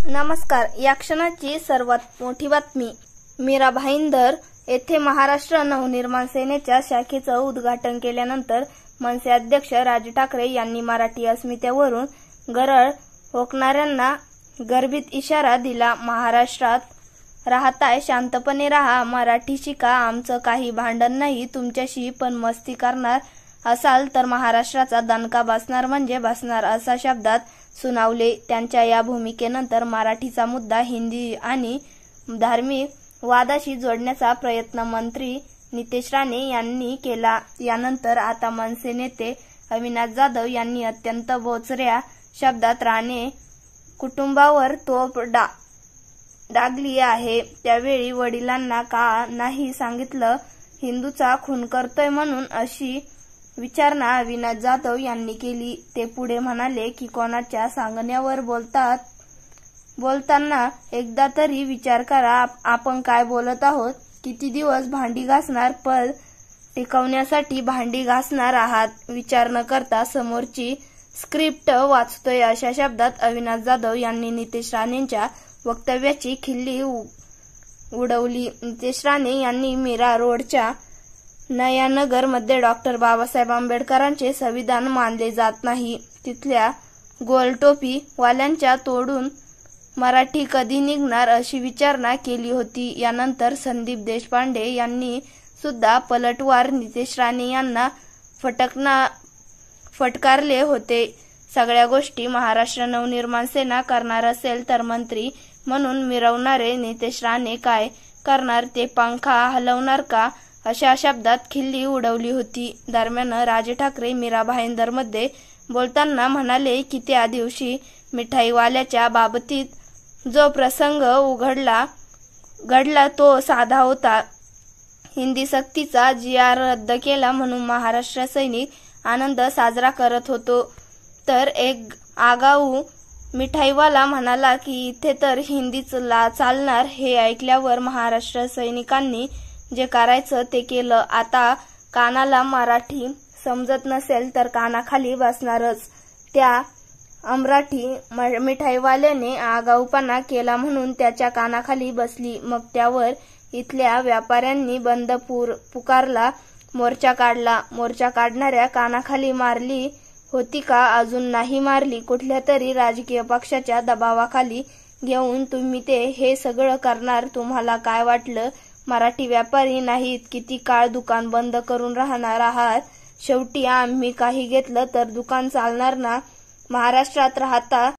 नमस्कार. या क्षणाची सर्वात मोठी बातमी. मीरा भाईंदर येथे महाराष्ट्र नवनिर्माण सेनेच्या शाखेचं उद्घाटन केल्यानंतर मनसे अध्यक्ष राज ठाकरे यांनी मराठी अस्मितेवरून गरळ ओकणाऱ्यांना गर्भित इशारा दिला. महाराष्ट्रात राहताय, शांतपणे राहा, मराठी शिका, आमचं काही भांडण नाही तुमच्याशी, पण मस्ती करणार असाल तर महाराष्ट्राचा दणका बसणार म्हणजे बसणार, अशा शब्दात सुनावले. त्यांच्या या भूमिकेनंतर मराठीचा मुद्दा हिंदी आणि धार्मिक वादाशी जोडण्याचा प्रयत्न मंत्री नितेश राणे यांनी केला. यानंतर आता मनसे नेते अविनाश जाधव यांनी अत्यंत बोचऱ्या शब्दात राणे कुटुंबावर तोफ डागली आहे. त्यावेळी वडिलांना का नाही सांगितलं, हिंदूचा खून करतोय म्हणून, अशी विचारणा अविनाश जाधव यांनी केली. ते पुढे म्हणाले की कोणाच्या सांगण्यावर बोलताना एकदा तरी विचार करा, आपण काय बोलत आहोत. किती दिवस भांडी घासणार, पद टिकवण्यासाठी भांडी घासणार आहात, विचार न करता समोरची स्क्रिप्ट वाचतोय, अशा शब्दात अविनाश जाधव यांनी नितेश राणेंच्या वक्तव्याची खिल्ली उडवली. नितेश राणे यांनी मीरा रोडच्या नयानगर मध्ये डॉक्टर बाबासाहेब आंबेडकरांचे संविधान मानले जात नाही, तिथल्या गोलटोपी वाल्यांच्या तोडून मराठी कधी निघणार, अशी विचारणा केली होती. यानंतर संदीप देशपांडे यांनी सुद्धा पलटवार नितेश राणे यांना फटकारले होते. सगळ्या गोष्टी महाराष्ट्र नवनिर्माण सेना करणार असेल तर मंत्री म्हणून मिरवणारे नितेश राणे काय करणार, ते पंखा हलवणार का, अशा शब्दात खिल्ली उडवली होती. दरम्यान राज ठाकरे मीरा भाईंदर मध्ये बोलताना म्हणाले की त्या दिवशी मिठाईवाल्याच्या बाबतीत जो प्रसंग घडला तो साधा होता. हिंदी सक्तीचा GR रद्द केला म्हणून महाराष्ट्र सैनिक आनंद साजरा करत होतो, तर एक आगाऊ मिठाईवाला म्हणाला की इथे तर हिंदीच चालणार. हे ऐकल्यावर महाराष्ट्र सैनिकांनी जे करायचं ते केलं. आता कानाला मराठी समजत नसेल तर कानाखाली बसणारच. त्या अमराठी मिठाईवाल्याने आगाऊपणा केला म्हणून त्याच्या कानाखाली बसली. मग त्यावर इथल्या व्यापाऱ्यांनी बंद पुकारला, मोर्चा काढला. मोर्चा काढणाऱ्या कानाखाली मारली होती का, अजून नाही मारली. कुठल्या तरी राजकीय पक्षाच्या दबावाखाली घेऊन तुम्ही हे सगळं करणार. तुम्हाला काय वाटलं मराठी व्यापारी नाहीत, किती काळ दुकान बंद करून राहणार आहात, शेवटी आम्ही काही घेतलं तर दुकान चालणार ना. महाराष्ट्रात राहता